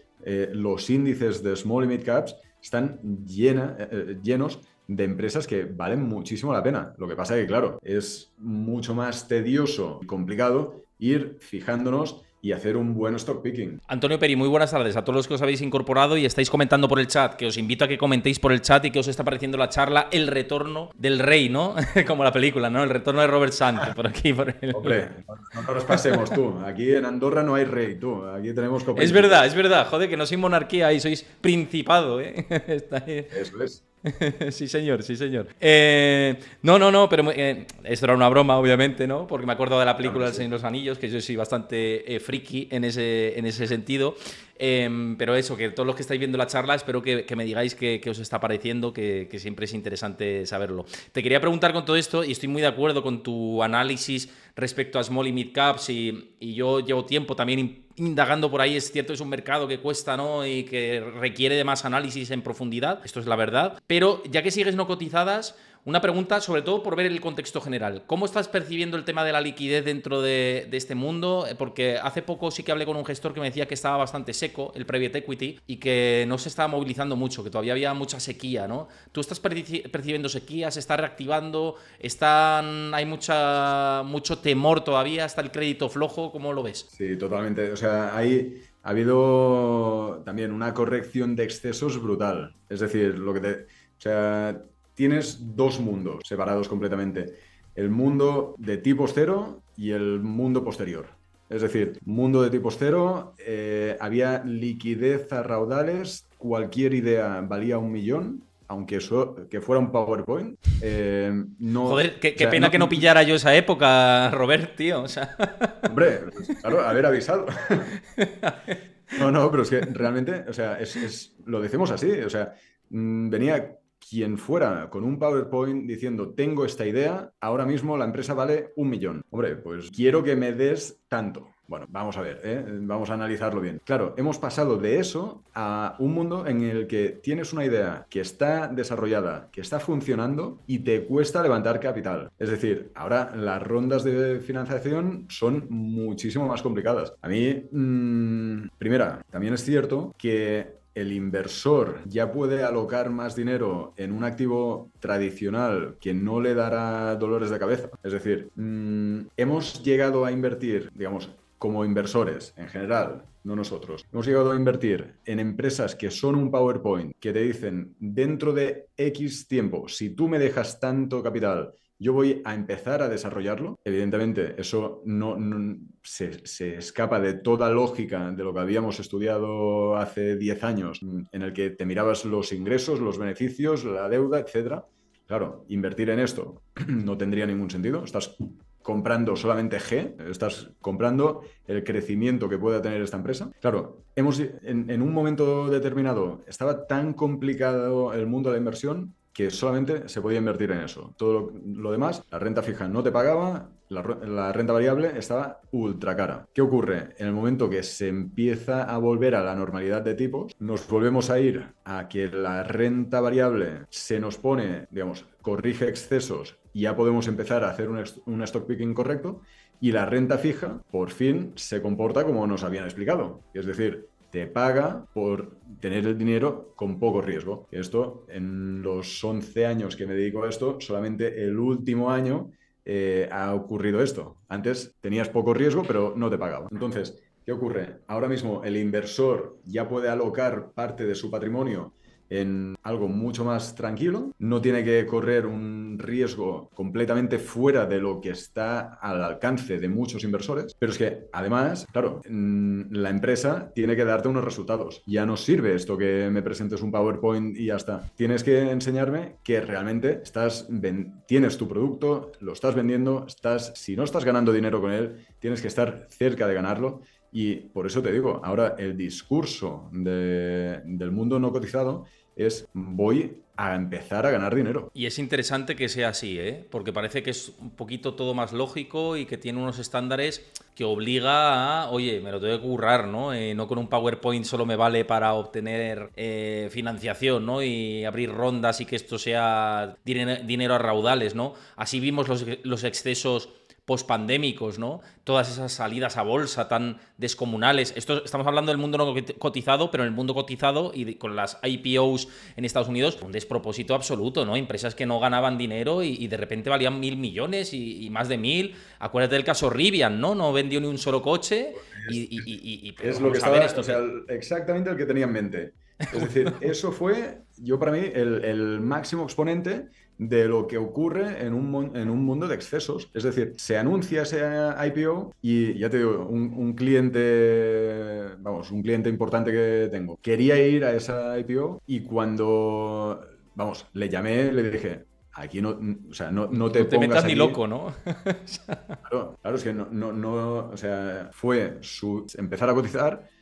los índices de small y mid caps están llenos de empresas que valen muchísimo la pena. Lo que pasa es que, claro, es mucho más tedioso y complicado ir fijándonos y hacer un buen stock picking. Antonio Peri, muy buenas tardes a todos los que os habéis incorporado y estáis comentando por el chat, que os invito a que comentéis por el chat y que os está pareciendo la charla El retorno del rey, ¿no? Como la película, ¿no? El retorno de Robert Sant, por aquí. Hombre, no nos pasemos, tú. Aquí en Andorra no hay rey, tú. Aquí tenemos Es verdad, joder, que no sois monarquía y sois principado, ¿eh? Está ahí. Eso es. Sí, señor, sí, señor. No, pero esto era una broma, obviamente, ¿no? Porque me acuerdo de la película Claro, El sí. Señor de los Anillos, que yo soy bastante friki en ese sentido. Pero eso, que todos los que estáis viendo la charla, espero que me digáis qué os está pareciendo, que siempre es interesante saberlo. Te quería preguntar con todo esto, y estoy muy de acuerdo con tu análisis respecto a small y mid caps, y yo llevo tiempo también indagando por ahí. Es cierto, es un mercado que cuesta, ¿no? Y que requiere de más análisis en profundidad, esto es la verdad. Pero ya que sigues no cotizadas, una pregunta sobre todo por ver el contexto general. ¿Cómo estás percibiendo el tema de la liquidez dentro de este mundo? Porque hace poco sí que hablé con un gestor que me decía que estaba bastante seco el private equity y que no se estaba movilizando mucho, que todavía había mucha sequía, ¿no? ¿Tú estás percibiendo sequía? ¿Se está reactivando? ¿Hay mucho temor todavía? ¿Está el crédito flojo? ¿Cómo lo ves? Sí, totalmente. O sea, ha habido también una corrección de excesos brutal. Es decir, o sea, tienes dos mundos separados completamente. El mundo de tipos cero y el mundo posterior. Es decir, mundo de tipos cero, había liquidez a raudales, cualquier idea valía 1 millón, aunque que fuera un PowerPoint. No, Joder, o qué sea, pena que no pillara yo esa época, Robert, tío. O sea, hombre, pues, claro, haber avisado. No, pero es que realmente, o sea, lo decimos así, o sea, venía quien fuera con un PowerPoint diciendo, tengo esta idea, ahora mismo la empresa vale 1 millón. Hombre, pues quiero que me des tanto. Bueno, vamos a ver, ¿eh? Vamos a analizarlo bien. Claro, hemos pasado de eso a un mundo en el que tienes una idea que está desarrollada, que está funcionando y te cuesta levantar capital. Es decir, ahora las rondas de financiación son muchísimo más complicadas. A mí, primera, también es cierto que el inversor ya puede alocar más dinero en un activo tradicional que no le dará dolores de cabeza. Es decir, hemos llegado a invertir, digamos, como inversores en general, no nosotros, hemos llegado a invertir en empresas que son un PowerPoint, que te dicen dentro de X tiempo, si tú me dejas tanto capital, yo voy a empezar a desarrollarlo. Evidentemente, eso se escapa de toda lógica de lo que habíamos estudiado hace 10 años, en el que te mirabas los ingresos, los beneficios, la deuda, etcétera. Claro, invertir en esto no tendría ningún sentido. Estás comprando solamente G, estás comprando el crecimiento que pueda tener esta empresa. Claro, en un momento determinado estaba tan complicado el mundo de la inversión que solamente se podía invertir en eso. Todo lo demás, la renta fija no te pagaba, la renta variable estaba ultra cara. ¿Qué ocurre? En el momento que se empieza a volver a la normalidad de tipos, nos volvemos a ir a que la renta variable se nos pone, digamos, corrige excesos y ya podemos empezar a hacer un stock picking correcto, y la renta fija, por fin, se comporta como nos habían explicado. Es decir, te paga por tener el dinero con poco riesgo. Esto, en los 11 años que me dedico a esto, solamente el último año ha ocurrido esto. Antes tenías poco riesgo, pero no te pagaba. Entonces, ¿qué ocurre? Ahora mismo el inversor ya puede alocar parte de su patrimonio en algo mucho más tranquilo, no tiene que correr un riesgo completamente fuera de lo que está al alcance de muchos inversores, pero es que además, claro, la empresa tiene que darte unos resultados. Ya no sirve esto que me presentes un PowerPoint y ya está. Tienes que enseñarme que realmente tienes tu producto, lo estás vendiendo, si no estás ganando dinero con él, tienes que estar cerca de ganarlo. Y por eso te digo, ahora el discurso del mundo no cotizado es voy a empezar a ganar dinero. Y es interesante que sea así, ¿eh? Porque parece que es un poquito todo más lógico y que tiene unos estándares que obliga a, oye, me lo tengo que currar, ¿no? No con un PowerPoint solo me vale para obtener financiación, ¿no? Y abrir rondas y que esto sea dinero a raudales, ¿no? Así vimos los excesos pospandémicos, ¿no? Todas esas salidas a bolsa tan descomunales. Esto estamos hablando del mundo no cotizado, pero en el mundo cotizado y con las IPOs en Estados Unidos, un despropósito absoluto, ¿no? Empresas que no ganaban dinero y de repente valían 1.000 millones y más de 1.000. Acuérdate del caso Rivian, ¿no? No vendió ni un solo coche pero Es lo que vamos a ver estaba, esto. o sea, exactamente el que tenía en mente. Es decir, eso fue, yo para mí, el máximo exponente de lo que ocurre en un mundo de excesos. Es decir, se anuncia ese IPO y ya te digo, un cliente, vamos, un cliente importante que tengo, quería ir a esa IPO y cuando, vamos, le llamé, le dije, aquí no, o sea, no te No te pongas metas ni aquí. loco, ¿no? Claro, claro, es que o sea, fue empezar a cotizar,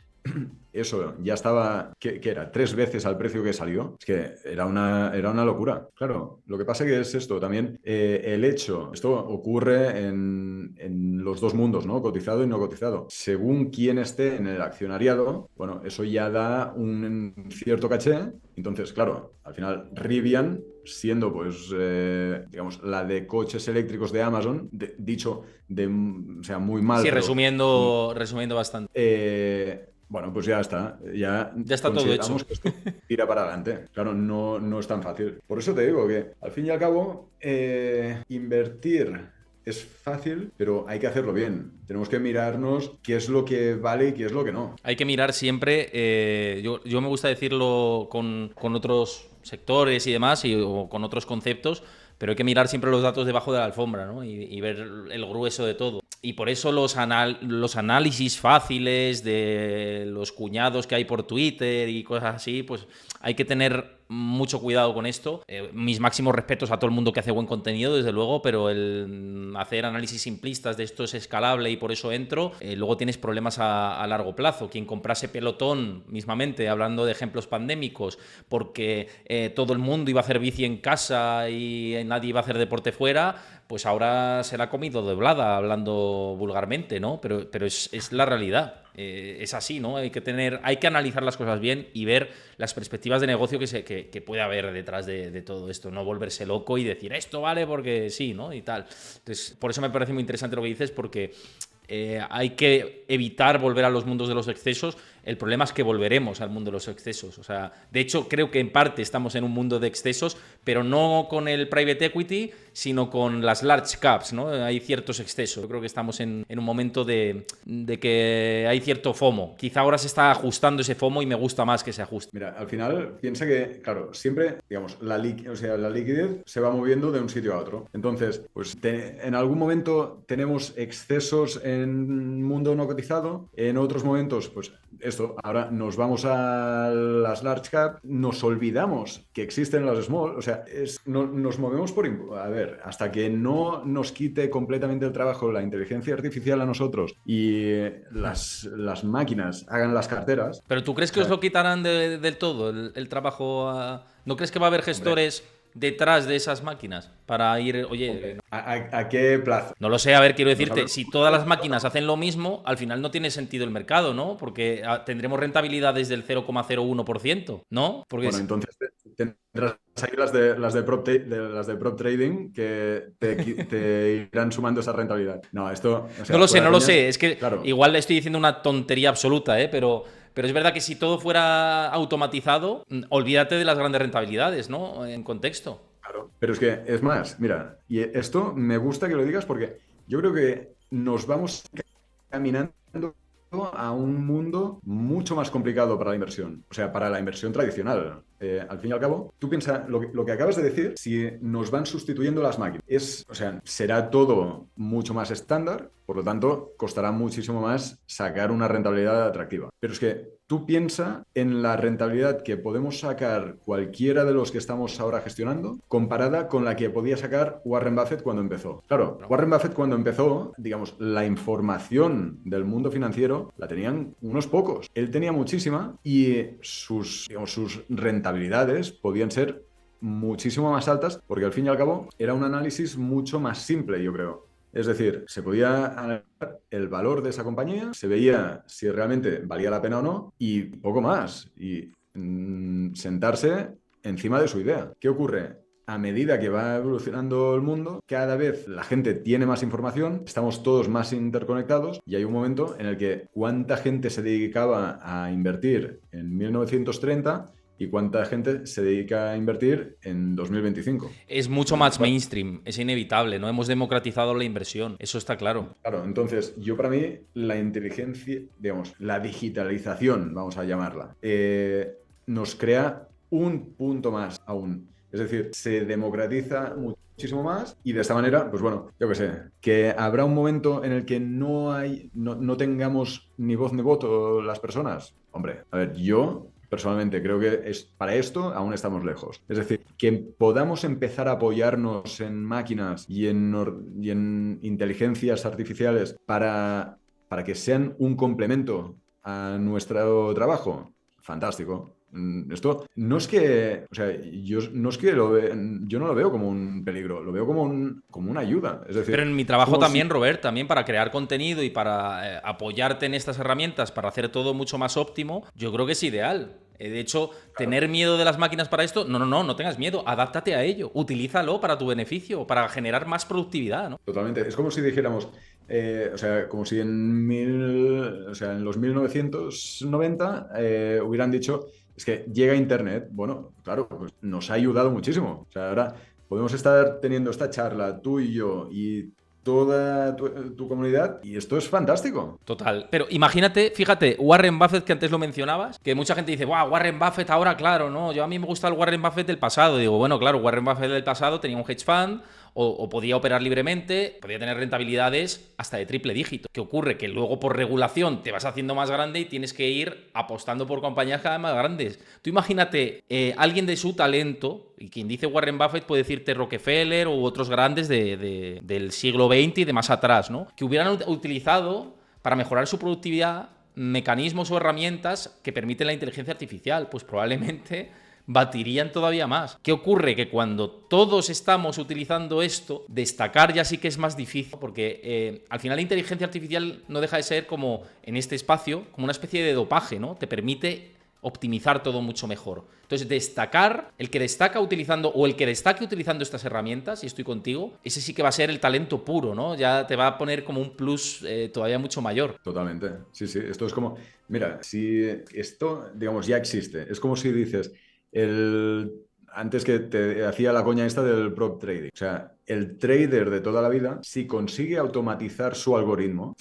eso ya estaba, ¿qué era? 3 veces al precio que salió. Es que era una locura. Claro, lo que pasa que es esto también, el hecho, esto ocurre en los dos mundos, ¿no? Cotizado y no cotizado. Según quién esté en el accionariado, bueno, eso ya da un cierto caché. Entonces, claro, al final Rivian siendo pues, digamos, la de coches eléctricos de Amazon, dicho o sea, muy mal, Sí, pero resumiendo bastante. bueno, pues ya está, ya Ya está todo hecho. consideramos que esto tira para adelante. Claro, no es tan fácil. Por eso te digo que, al fin y al cabo, invertir es fácil, pero hay que hacerlo bien. Tenemos que mirarnos qué es lo que vale y qué es lo que no. Hay que mirar siempre, yo me gusta decirlo con otros sectores y demás, o con otros conceptos, pero hay que mirar siempre los datos debajo de la alfombra, ¿no? Y ver el grueso de todo. Y por eso los análisis fáciles de los cuñados que hay por Twitter y cosas así, pues hay que tener mucho cuidado con esto. Mis máximos respetos a todo el mundo que hace buen contenido, desde luego, pero el hacer análisis simplistas de esto es escalable y por eso entro, luego tienes problemas a largo plazo. Quien comprase Pelotón, mismamente, hablando de ejemplos pandémicos, porque todo el mundo iba a hacer bici en casa y nadie iba a hacer deporte fuera, pues ahora se la ha comido doblada, hablando vulgarmente, ¿no? Pero es la realidad. Es así, ¿no? Hay que analizar las cosas bien y ver las perspectivas de negocio que puede haber detrás de todo esto. No volverse loco y decir esto vale porque sí, ¿no? Y tal. Entonces, por eso me parece muy interesante lo que dices, porque hay que evitar volver a los mundos de los excesos. El problema es que volveremos al mundo de los excesos. O sea, de hecho, creo que en parte estamos en un mundo de excesos, pero no con el private equity, sino con las large caps, ¿no? Hay ciertos excesos. Yo creo que estamos en un momento de que hay cierto FOMO. Quizá ahora se está ajustando ese FOMO y me gusta más que se ajuste. Mira, al final piensa que, claro, siempre, digamos, o sea, la liquidez se va moviendo de un sitio a otro. Entonces, pues en algún momento tenemos excesos en mundo no cotizado, en otros momentos, pues esto, ahora nos vamos a las large cap, nos olvidamos que existen las small, o sea, nos movemos a ver, hasta que no nos quite completamente el trabajo la inteligencia artificial a nosotros y las máquinas hagan las carteras. ¿Pero tú crees que os lo quitarán del todo el trabajo? ¿No crees que va a haber gestores detrás de esas máquinas para ir, oye, ¿A qué plazo? no lo sé, a ver, quiero decirte, si todas las máquinas hacen lo mismo, al final no tiene sentido el mercado, ¿no? Porque tendremos rentabilidades del 0,01%, ¿no? Porque Bueno, entonces tendrás ahí las de prop trading que te irán sumando esa rentabilidad. No, esto, o sea, no lo sé, fuera no lo coñas, sé. Es que claro. igual le estoy diciendo una tontería absoluta, ¿eh? Pero es verdad que si todo fuera automatizado, olvídate de las grandes rentabilidades, ¿no? En contexto. Claro. Pero es que, es más, mira, y esto me gusta que lo digas porque yo creo que nos vamos caminando a un mundo mucho más complicado para la inversión, o sea, para la inversión tradicional. Al fin y al cabo, tú piensas, lo que acabas de decir, si nos van sustituyendo las máquinas, o sea, será todo mucho más estándar, Por lo tanto, costará muchísimo más sacar una rentabilidad atractiva. Pero es que tú piensa en la rentabilidad que podemos sacar cualquiera de los que estamos ahora gestionando comparada con la que podía sacar Warren Buffett cuando empezó. Claro, Warren Buffett cuando empezó, digamos, la información del mundo financiero la tenían unos pocos. Él tenía muchísima y digamos, sus rentabilidades podían ser muchísimo más altas porque al fin y al cabo era un análisis mucho más simple, yo creo. Es decir, se podía analizar el valor de esa compañía, se veía si realmente valía la pena o no y poco más. Y sentarse encima de su idea. ¿Qué ocurre? A medida que va evolucionando el mundo, cada vez la gente tiene más información, estamos todos más interconectados y hay un momento en el que cuánta gente se dedicaba a invertir en 1930 y cuánta gente se dedica a invertir en 2025. Es mucho más mainstream, es inevitable, ¿no? Hemos democratizado la inversión, eso está claro. Claro, entonces yo para mí la inteligencia, digamos, la digitalización, vamos a llamarla, nos crea un punto más aún. Es decir, se democratiza muchísimo más y de esta manera, pues bueno, yo qué sé, que habrá un momento en el que no tengamos ni voz ni voto las personas. Hombre, a ver, yo personalmente creo que para esto aún estamos lejos. Es decir, que podamos empezar a apoyarnos en máquinas y en inteligencias artificiales para que sean un complemento a nuestro trabajo. Fantástico. Esto no es que, o sea, yo no es que yo no lo veo como un peligro, lo veo como una ayuda. Es decir, pero en mi trabajo también, Robert, también para crear contenido y para apoyarte en estas herramientas, para hacer todo mucho más óptimo, yo creo que es ideal. De hecho, tener miedo de las máquinas para esto, no tengas miedo, adáptate a ello, utilízalo para tu beneficio, para generar más productividad, ¿no? Totalmente. Es como si dijéramos, o sea, como si en los 1990 hubieran dicho, es que llega Internet. Bueno, claro, pues nos ha ayudado muchísimo. O sea, ahora podemos estar teniendo esta charla, tú y yo, y toda tu comunidad, y esto es fantástico. Total. Pero imagínate, fíjate, Warren Buffett, que antes lo mencionabas, que mucha gente dice, ¡guau! Warren Buffett ahora, claro, no. Yo a mí me gusta el Warren Buffett del pasado. Digo, bueno, claro, Warren Buffett del pasado tenía un hedge fund o podía operar libremente, podía tener rentabilidades hasta de triple dígito. ¿Qué ocurre? Que luego por regulación te vas haciendo más grande y tienes que ir apostando por compañías cada vez más grandes. Tú imagínate, alguien de su talento, y quien dice Warren Buffett puede decirte Rockefeller u otros grandes del siglo XX y de más atrás, ¿no? Que hubieran utilizado para mejorar su productividad mecanismos o herramientas que permiten la inteligencia artificial. Pues probablemente batirían todavía más. ¿Qué ocurre? Que cuando todos estamos utilizando esto, destacar ya sí que es más difícil, porque al final la inteligencia artificial no deja de ser como, en este espacio, como una especie de dopaje, ¿no? Te permite optimizar todo mucho mejor. Entonces, destacar, el que destaca utilizando, o el que destaque utilizando estas herramientas, y estoy contigo, ese sí que va a ser el talento puro, ¿no? Ya te va a poner como un plus todavía mucho mayor. Totalmente. Sí, sí. Esto es como, mira, si esto, digamos, ya existe, es como si dices, antes que te hacía la coña esta del prop trading. O sea, el trader de toda la vida, si consigue automatizar su algoritmo,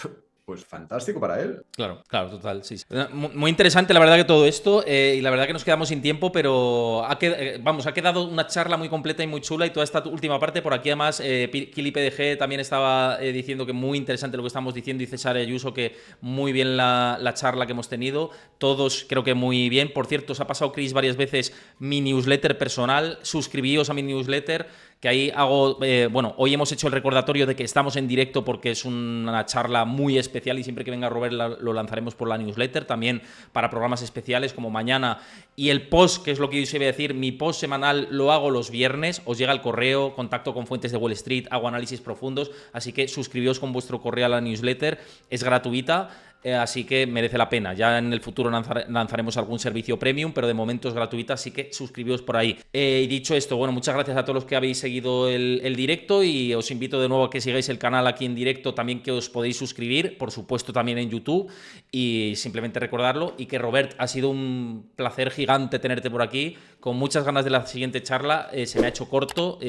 pues fantástico para él. Claro, claro, total, sí. Muy interesante, la verdad, que todo esto, y la verdad que nos quedamos sin tiempo, pero ha quedado una charla muy completa y muy chula, y toda esta última parte, por aquí además, Kili PDG también estaba diciendo que muy interesante lo que estamos diciendo, y César Ayuso que muy bien la charla que hemos tenido, todos creo que muy bien. Por cierto, os ha pasado Chris varias veces mi newsletter personal, suscribíos a mi newsletter, que ahí hago, bueno, hoy hemos hecho el recordatorio de que estamos en directo porque es una charla muy especial y siempre que venga Robert lo lanzaremos por la newsletter, también para programas especiales como mañana. Y el post, que es lo que yo os iba a decir, mi post semanal lo hago los viernes, os llega el correo, contacto con fuentes de Wall Street, hago análisis profundos, así que suscribíos con vuestro correo a la newsletter, es gratuita. Así que merece la pena. Ya en el futuro lanzaremos algún servicio premium, pero de momento es gratuita, así que suscribíos por ahí. Y dicho esto, bueno, muchas gracias a todos los que habéis seguido el directo, y os invito de nuevo a que sigáis el canal aquí en directo, también que os podéis suscribir, por supuesto también en YouTube, y simplemente recordarlo. Y que Robert, ha sido un placer gigante tenerte por aquí, con muchas ganas de la siguiente charla. Se me ha hecho corto.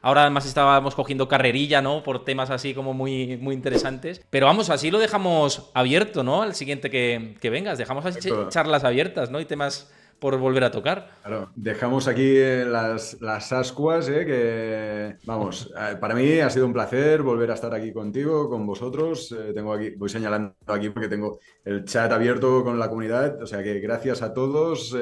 Ahora además estábamos cogiendo carrerilla, ¿no? Por temas así como muy, muy interesantes. Pero vamos, así lo dejamos abierto, ¿no? Al siguiente que vengas. Dejamos así charlas abiertas, ¿no? Y temas por volver a tocar. Claro, dejamos aquí las ascuas, que vamos, para mí ha sido un placer volver a estar aquí contigo, con vosotros. Tengo aquí, voy señalando aquí porque tengo el chat abierto con la comunidad, o sea que gracias a todos.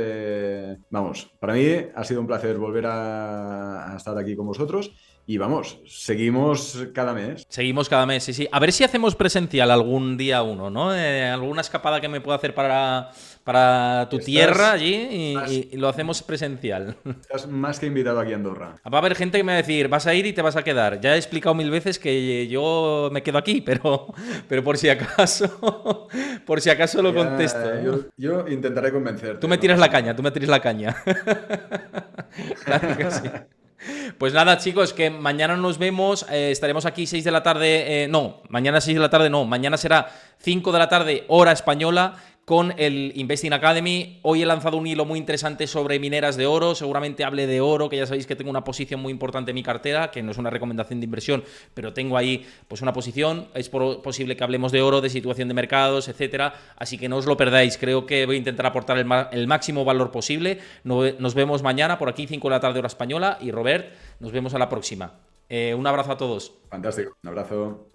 Vamos, para mí ha sido un placer volver a estar aquí con vosotros. Y vamos, seguimos cada mes. Seguimos cada mes, sí, sí. A ver si hacemos presencial algún día uno, ¿no? Alguna escapada que me pueda hacer para tu tierra allí y lo hacemos presencial. Estás más que invitado aquí a Andorra. Va a haber gente que me va a decir, vas a ir y te vas a quedar. Ya he explicado 1000 veces que yo me quedo aquí, pero por si acaso, por si acaso lo contesto. Yo intentaré convencerte. Tú me tiras la caña, tú me tiras la caña. Claro que sí. Pues nada, chicos, que mañana nos vemos. Estaremos aquí 6 de la tarde. No, mañana 6 de la tarde no. Mañana será 5 de la tarde, hora española, con el Investing Academy. Hoy he lanzado un hilo muy interesante sobre mineras de oro. Seguramente hable de oro, que ya sabéis que tengo una posición muy importante en mi cartera, que no es una recomendación de inversión, pero tengo ahí pues una posición. Es posible que hablemos de oro, de situación de mercados, etcétera. Así que no os lo perdáis. Creo que voy a intentar aportar el máximo valor posible. Nos vemos mañana por aquí, 5 de la tarde, hora española. Y Robert, nos vemos a la próxima. Un abrazo a todos. Fantástico. Un abrazo.